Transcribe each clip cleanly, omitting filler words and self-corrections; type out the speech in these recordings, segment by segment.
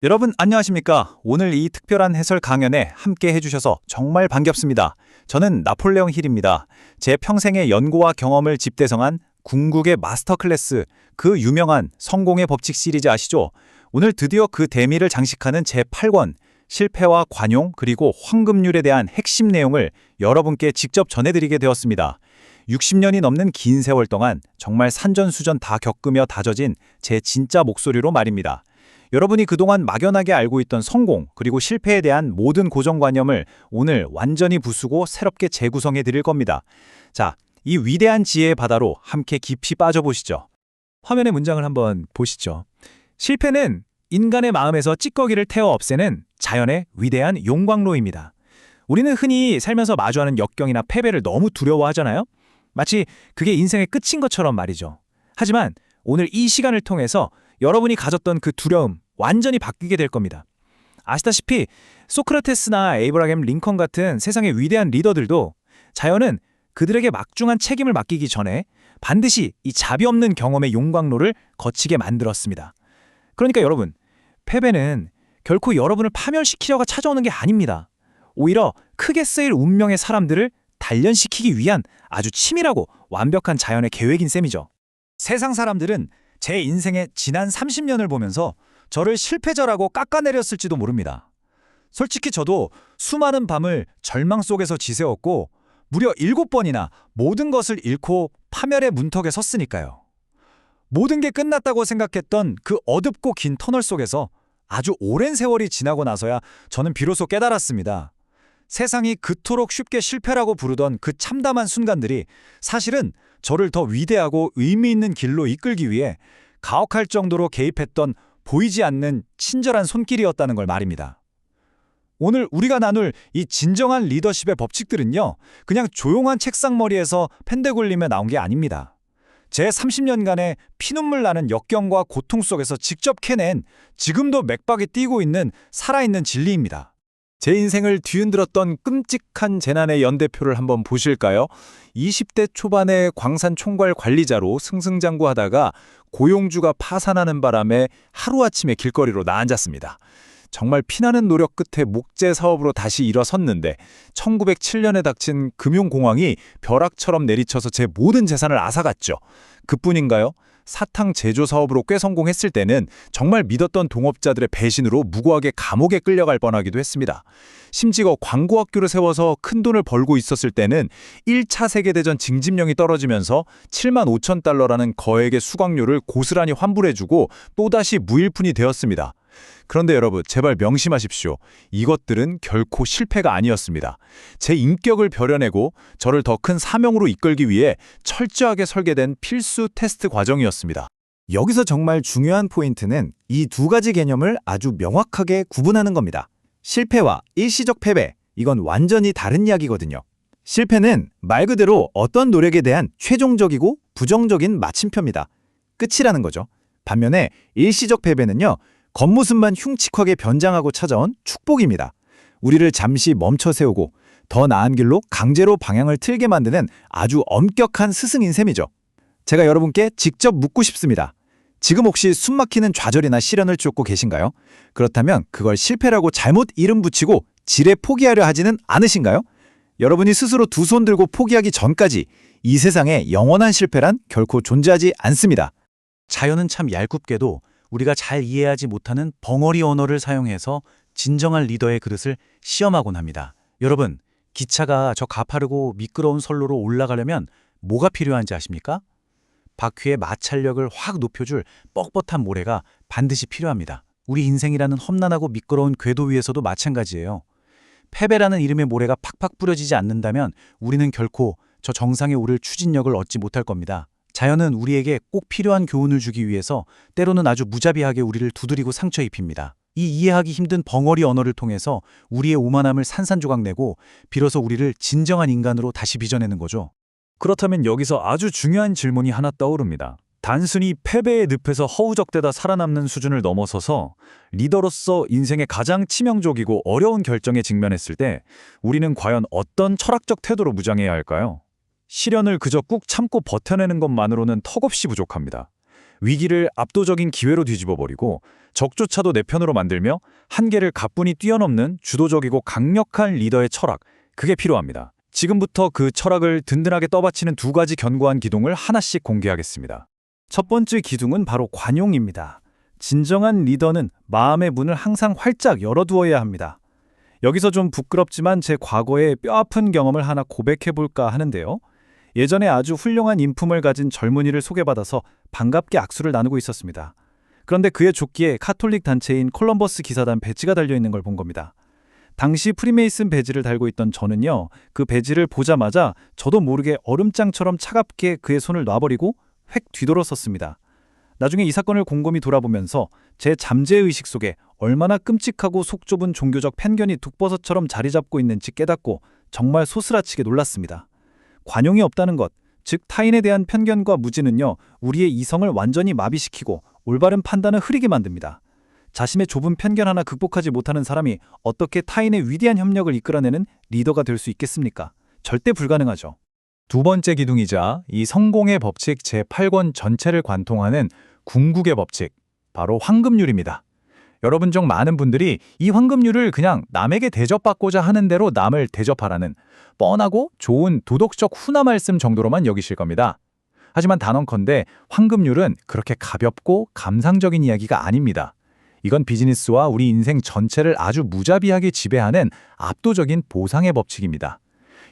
여러분 안녕하십니까? 오늘 이 특별한 해설 강연에 함께 해주셔서 정말 반갑습니다. 저는 나폴레옹 힐입니다. 제 평생의 연구와 경험을 집대성한 궁극의 마스터 클래스, 그 유명한 성공의 법칙 시리즈 아시죠? 오늘 드디어 그 대미를 장식하는 제8권, 실패와 관용 그리고 황금률에 대한 핵심 내용을 여러분께 직접 전해드리게 되었습니다. 60년이 넘는 긴 세월 동안 정말 산전수전 다 겪으며 다져진 제 진짜 목소리로 말입니다. 여러분이 그동안 막연하게 알고 있던 성공 그리고 실패에 대한 모든 고정관념을 오늘 완전히 부수고 새롭게 재구성해 드릴 겁니다. 자, 이 위대한 지혜의 바다로 함께 깊이 빠져보시죠. 화면의 문장을 한번 보시죠. 실패는 인간의 마음에서 찌꺼기를 태워 없애는 자연의 위대한 용광로입니다. 우리는 흔히 살면서 마주하는 역경이나 패배를 너무 두려워하잖아요. 마치 그게 인생의 끝인 것처럼 말이죠. 하지만 오늘 이 시간을 통해서 여러분이 가졌던 그 두려움 완전히 바뀌게 될 겁니다. 아시다시피 소크라테스나 에이브라햄 링컨 같은 세상의 위대한 리더들도 자연은 그들에게 막중한 책임을 맡기기 전에 반드시 이 자비 없는 경험의 용광로를 거치게 만들었습니다. 그러니까 여러분, 패배는 결코 여러분을 파멸시키려고 찾아오는 게 아닙니다. 오히려 크게 쓰일 운명의 사람들을 단련시키기 위한 아주 치밀하고 완벽한 자연의 계획인 셈이죠. 세상 사람들은 제 인생의 지난 30년을 보면서 저를 실패자라고 깎아내렸을지도 모릅니다. 솔직히 저도 수많은 밤을 절망 속에서 지새웠고 무려 7번이나 모든 것을 잃고 파멸의 문턱에 섰으니까요. 모든 게 끝났다고 생각했던 그 어둡고 긴 터널 속에서 아주 오랜 세월이 지나고 나서야 저는 비로소 깨달았습니다. 세상이 그토록 쉽게 실패라고 부르던 그 참담한 순간들이 사실은 저를 더 위대하고 의미 있는 길로 이끌기 위해 가혹할 정도로 개입했던 보이지 않는 친절한 손길이었다는 걸 말입니다. 오늘 우리가 나눌 이 진정한 리더십의 법칙들은요, 그냥 조용한 책상머리에서 펜대굴리며 나온 게 아닙니다. 제 30년간의 피눈물 나는 역경과 고통 속에서 직접 캐낸 지금도 맥박이 뛰고 있는 살아있는 진리입니다. 제 인생을 뒤흔들었던 끔찍한 재난의 연대표를 한번 보실까요? 20대 초반의 광산 총괄 관리자로 승승장구하다가 고용주가 파산하는 바람에 하루아침에 길거리로 나앉았습니다. 정말 피나는 노력 끝에 목재 사업으로 다시 일어섰는데 1907년에 닥친 금융공황이 벼락처럼 내리쳐서 제 모든 재산을 앗아갔죠. 그뿐인가요? 사탕 제조 사업으로 꽤 성공했을 때는 정말 믿었던 동업자들의 배신으로 무고하게 감옥에 끌려갈 뻔하기도 했습니다. 심지어 광고학교를 세워서 큰돈을 벌고 있었을 때는 1차 세계대전 징집령이 떨어지면서 7만 5천 달러라는 거액의 수강료를 고스란히 환불해주고 또다시 무일푼이 되었습니다. 그런데 여러분, 제발 명심하십시오. 이것들은 결코 실패가 아니었습니다. 제 인격을 벼려내고 저를 더 큰 사명으로 이끌기 위해 철저하게 설계된 필수 테스트 과정이었습니다. 여기서 정말 중요한 포인트는 이 두 가지 개념을 아주 명확하게 구분하는 겁니다. 실패와 일시적 패배, 이건 완전히 다른 이야기거든요. 실패는 말 그대로 어떤 노력에 대한 최종적이고 부정적인 마침표입니다. 끝이라는 거죠. 반면에 일시적 패배는요, 겉모습만 흉측하게 변장하고 찾아온 축복입니다. 우리를 잠시 멈춰 세우고 더 나은 길로 강제로 방향을 틀게 만드는 아주 엄격한 스승인 셈이죠. 제가 여러분께 직접 묻고 싶습니다. 지금 혹시 숨막히는 좌절이나 시련을 쫓고 계신가요? 그렇다면 그걸 실패라고 잘못 이름 붙이고 지레 포기하려 하지는 않으신가요? 여러분이 스스로 두 손 들고 포기하기 전까지 이 세상에 영원한 실패란 결코 존재하지 않습니다. 자연은 참 얄궂게도 우리가 잘 이해하지 못하는 벙어리 언어를 사용해서 진정한 리더의 그릇을 시험하곤 합니다. 여러분, 기차가 저 가파르고 미끄러운 선로로 올라가려면 뭐가 필요한지 아십니까? 바퀴의 마찰력을 확 높여줄 뻣뻣한 모래가 반드시 필요합니다. 우리 인생이라는 험난하고 미끄러운 궤도 위에서도 마찬가지예요. 패배라는 이름의 모래가 팍팍 뿌려지지 않는다면 우리는 결코 저 정상에 오를 추진력을 얻지 못할 겁니다. 자연은 우리에게 꼭 필요한 교훈을 주기 위해서 때로는 아주 무자비하게 우리를 두드리고 상처 입힙니다. 이 이해하기 힘든 벙어리 언어를 통해서 우리의 오만함을 산산조각내고 비로소 우리를 진정한 인간으로 다시 빚어내는 거죠. 그렇다면 여기서 아주 중요한 질문이 하나 떠오릅니다. 단순히 패배의 늪에서 허우적대다 살아남는 수준을 넘어서서 리더로서 인생의 가장 치명적이고 어려운 결정에 직면했을 때 우리는 과연 어떤 철학적 태도로 무장해야 할까요? 시련을 그저 꾹 참고 버텨내는 것만으로는 턱없이 부족합니다. 위기를 압도적인 기회로 뒤집어버리고 적조차도 내 편으로 만들며 한계를 가뿐히 뛰어넘는 주도적이고 강력한 리더의 철학, 그게 필요합니다. 지금부터 그 철학을 든든하게 떠받치는 두 가지 견고한 기둥을 하나씩 공개하겠습니다. 첫 번째 기둥은 바로 관용입니다. 진정한 리더는 마음의 문을 항상 활짝 열어두어야 합니다. 여기서 좀 부끄럽지만 제 과거의 뼈아픈 경험을 하나 고백해볼까 하는데요. 예전에 아주 훌륭한 인품을 가진 젊은이를 소개받아서 반갑게 악수를 나누고 있었습니다. 그런데 그의 조끼에 카톨릭 단체인 콜럼버스 기사단 배지가 달려있는 걸 본 겁니다. 당시 프리메이슨 배지를 달고 있던 저는요, 그 배지를 보자마자 저도 모르게 얼음장처럼 차갑게 그의 손을 놔버리고 획 뒤돌았었습니다. 나중에 이 사건을 곰곰이 돌아보면서 제 잠재의식 속에 얼마나 끔찍하고 속 좁은 종교적 편견이 독버섯처럼 자리 잡고 있는지 깨닫고 정말 소스라치게 놀랐습니다. 관용이 없다는 것, 즉 타인에 대한 편견과 무지는요, 우리의 이성을 완전히 마비시키고 올바른 판단을 흐리게 만듭니다. 자신의 좁은 편견 하나 극복하지 못하는 사람이 어떻게 타인의 위대한 협력을 이끌어내는 리더가 될 수 있겠습니까? 절대 불가능하죠. 두 번째 기둥이자 이 성공의 법칙 제8권 전체를 관통하는 궁극의 법칙, 바로 황금률입니다. 여러분 중 많은 분들이 이 황금률을 그냥 남에게 대접받고자 하는 대로 남을 대접하라는 뻔하고 좋은 도덕적 훈화 말씀 정도로만 여기실 겁니다. 하지만 단언컨대 황금률은 그렇게 가볍고 감상적인 이야기가 아닙니다. 이건 비즈니스와 우리 인생 전체를 아주 무자비하게 지배하는 압도적인 보상의 법칙입니다.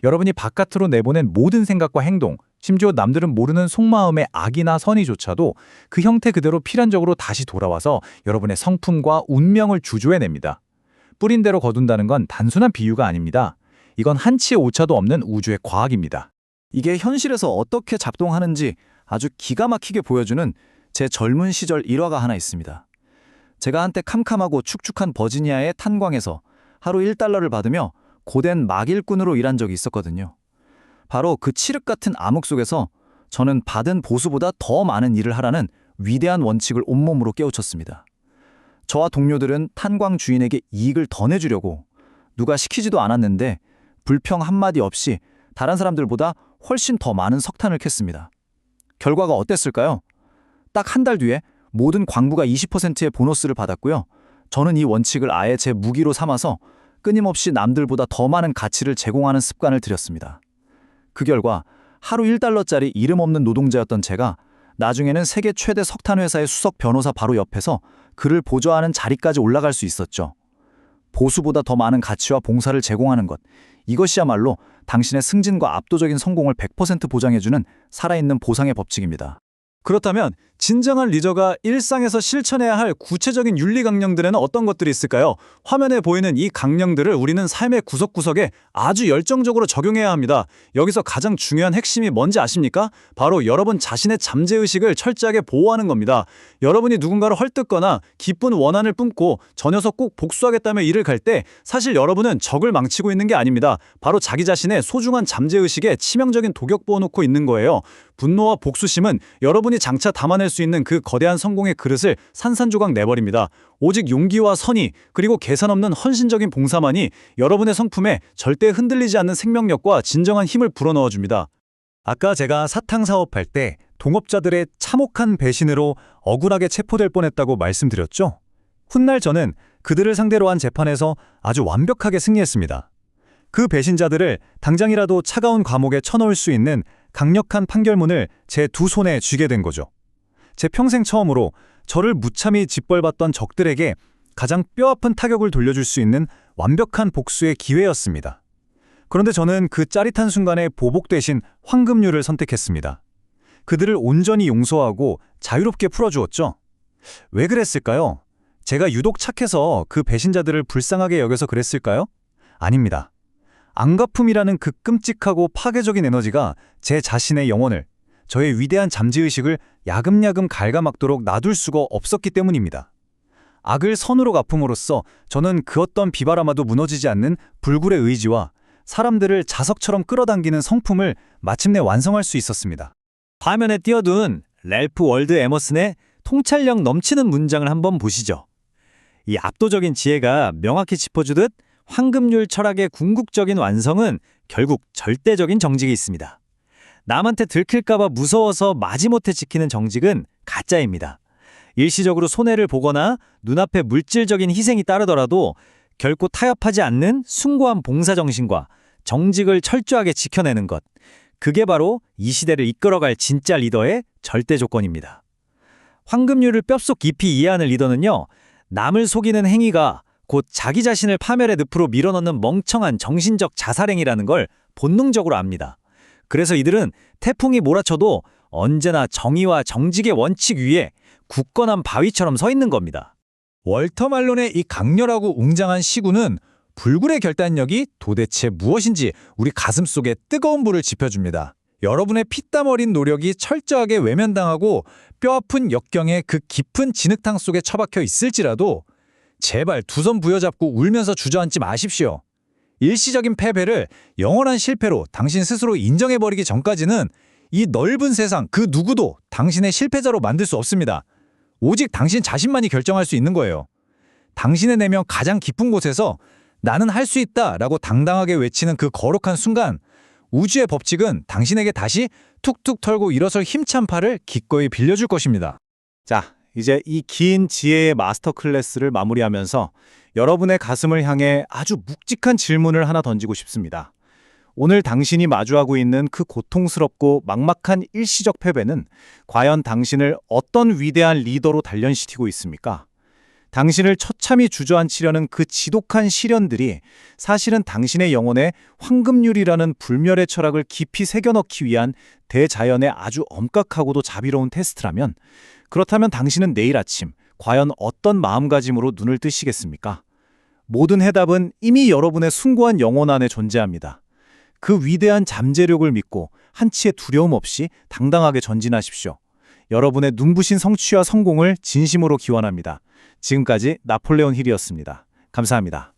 여러분이 바깥으로 내보낸 모든 생각과 행동, 심지어 남들은 모르는 속마음의 악이나 선의조차도 그 형태 그대로 필연적으로 다시 돌아와서 여러분의 성품과 운명을 주조해냅니다. 뿌린 대로 거둔다는 건 단순한 비유가 아닙니다. 이건 한치의 오차도 없는 우주의 과학입니다. 이게 현실에서 어떻게 작동하는지 아주 기가 막히게 보여주는 제 젊은 시절 일화가 하나 있습니다. 제가 한때 캄캄하고 축축한 버지니아의 탄광에서 하루 1달러를 받으며 고된 막일꾼으로 일한 적이 있었거든요. 바로 그 칠흑 같은 암흑 속에서 저는 받은 보수보다 더 많은 일을 하라는 위대한 원칙을 온몸으로 깨우쳤습니다. 저와 동료들은 탄광 주인에게 이익을 더 내주려고 누가 시키지도 않았는데 불평 한마디 없이 다른 사람들보다 훨씬 더 많은 석탄을 캤습니다. 결과가 어땠을까요? 딱 한 달 뒤에 모든 광부가 20%의 보너스를 받았고요. 저는 이 원칙을 아예 제 무기로 삼아서 끊임없이 남들보다 더 많은 가치를 제공하는 습관을 들였습니다. 그 결과 하루 1달러짜리 이름 없는 노동자였던 제가 나중에는 세계 최대 석탄 회사의 수석 변호사 바로 옆에서 그를 보좌하는 자리까지 올라갈 수 있었죠. 보수보다 더 많은 가치와 봉사를 제공하는 것, 이것이야말로 당신의 승진과 압도적인 성공을 100% 보장해주는 살아있는 보상의 법칙입니다. 그렇다면 진정한 리더가 일상에서 실천해야 할 구체적인 윤리 강령들에는 어떤 것들이 있을까요? 화면에 보이는 이 강령들을 우리는 삶의 구석구석에 아주 열정적으로 적용해야 합니다. 여기서 가장 중요한 핵심이 뭔지 아십니까? 바로 여러분 자신의 잠재의식을 철저하게 보호하는 겁니다. 여러분이 누군가를 헐뜯거나 기쁜 원한을 뿜고 저 녀석 꼭 복수하겠다며 일을 갈 때 사실 여러분은 적을 망치고 있는 게 아닙니다. 바로 자기 자신의 소중한 잠재의식에 치명적인 독약 부어놓고 있는 거예요. 분노와 복수심은 여러분이 장차 담아낼 수 있는 그 거대한 성공의 그릇을 산산조각 내버립니다. 오직 용기와 선의 그리고 계산 없는 헌신적인 봉사만이 여러분의 성품에 절대 흔들리지 않는 생명력과 진정한 힘을 불어넣어줍니다. 아까 제가 사탕 사업할 때 동업자들의 참혹한 배신으로 억울하게 체포될 뻔했다고 말씀드렸죠? 훗날 저는 그들을 상대로 한 재판에서 아주 완벽하게 승리했습니다. 그 배신자들을 당장이라도 차가운 감옥에 쳐넣을 수 있는 강력한 판결문을 제 두 손에 쥐게 된 거죠. 제 평생 처음으로 저를 무참히 짓벌봤던 적들에게 가장 뼈아픈 타격을 돌려줄 수 있는 완벽한 복수의 기회였습니다. 그런데 저는 그 짜릿한 순간에 보복 대신 황금률을 선택했습니다. 그들을 온전히 용서하고 자유롭게 풀어주었죠. 왜 그랬을까요? 제가 유독 착해서 그 배신자들을 불쌍하게 여겨서 그랬을까요? 아닙니다. 앙가품이라는 그 끔찍하고 파괴적인 에너지가 제 자신의 영혼을, 저의 위대한 잠재의식을 야금야금 갉아먹도록 놔둘 수가 없었기 때문입니다. 악을 선으로 갚음으로써 저는 그 어떤 비바람아도 무너지지 않는 불굴의 의지와 사람들을 자석처럼 끌어당기는 성품을 마침내 완성할 수 있었습니다. 화면에 띄어둔 랠프 월드 에머슨의 통찰력 넘치는 문장을 한번 보시죠. 이 압도적인 지혜가 명확히 짚어주듯 황금률 철학의 궁극적인 완성은 결국 절대적인 정직이 있습니다. 남한테 들킬까봐 무서워서 마지못해 지키는 정직은 가짜입니다. 일시적으로 손해를 보거나 눈앞에 물질적인 희생이 따르더라도 결코 타협하지 않는 숭고한 봉사정신과 정직을 철저하게 지켜내는 것. 그게 바로 이 시대를 이끌어갈 진짜 리더의 절대 조건입니다. 황금률을 뼛속 깊이 이해하는 리더는요, 남을 속이는 행위가 곧 자기 자신을 파멸의 늪으로 밀어넣는 멍청한 정신적 자살행위라는 걸 본능적으로 압니다. 그래서 이들은 태풍이 몰아쳐도 언제나 정의와 정직의 원칙 위에 굳건한 바위처럼 서 있는 겁니다. 월터 말론의 이 강렬하고 웅장한 시구는 불굴의 결단력이 도대체 무엇인지 우리 가슴속에 뜨거운 불을 지펴줍니다. 여러분의 피땀 어린 노력이 철저하게 외면당하고 뼈아픈 역경의 그 깊은 진흙탕 속에 처박혀 있을지라도 제발 두 손 부여잡고 울면서 주저앉지 마십시오. 일시적인 패배를 영원한 실패로 당신 스스로 인정해버리기 전까지는 이 넓은 세상 그 누구도 당신의 실패자로 만들 수 없습니다. 오직 당신 자신만이 결정할 수 있는 거예요. 당신의 내면 가장 깊은 곳에서 나는 할 수 있다 라고 당당하게 외치는 그 거룩한 순간, 우주의 법칙은 당신에게 다시 툭툭 털고 일어설 힘찬 팔을 기꺼이 빌려줄 것입니다. 자, 이제 이 긴 지혜의 마스터 클래스를 마무리하면서 여러분의 가슴을 향해 아주 묵직한 질문을 하나 던지고 싶습니다. 오늘 당신이 마주하고 있는 그 고통스럽고 막막한 일시적 패배는 과연 당신을 어떤 위대한 리더로 단련시키고 있습니까? 당신을 처참히 주저앉히려는 그 지독한 시련들이 사실은 당신의 영혼에 황금률이라는 불멸의 철학을 깊이 새겨넣기 위한 대자연의 아주 엄격하고도 자비로운 테스트라면, 그렇다면 당신은 내일 아침 과연 어떤 마음가짐으로 눈을 뜨시겠습니까? 모든 해답은 이미 여러분의 숭고한 영혼 안에 존재합니다. 그 위대한 잠재력을 믿고 한치의 두려움 없이 당당하게 전진하십시오. 여러분의 눈부신 성취와 성공을 진심으로 기원합니다. 지금까지 나폴레온 힐이었습니다. 감사합니다.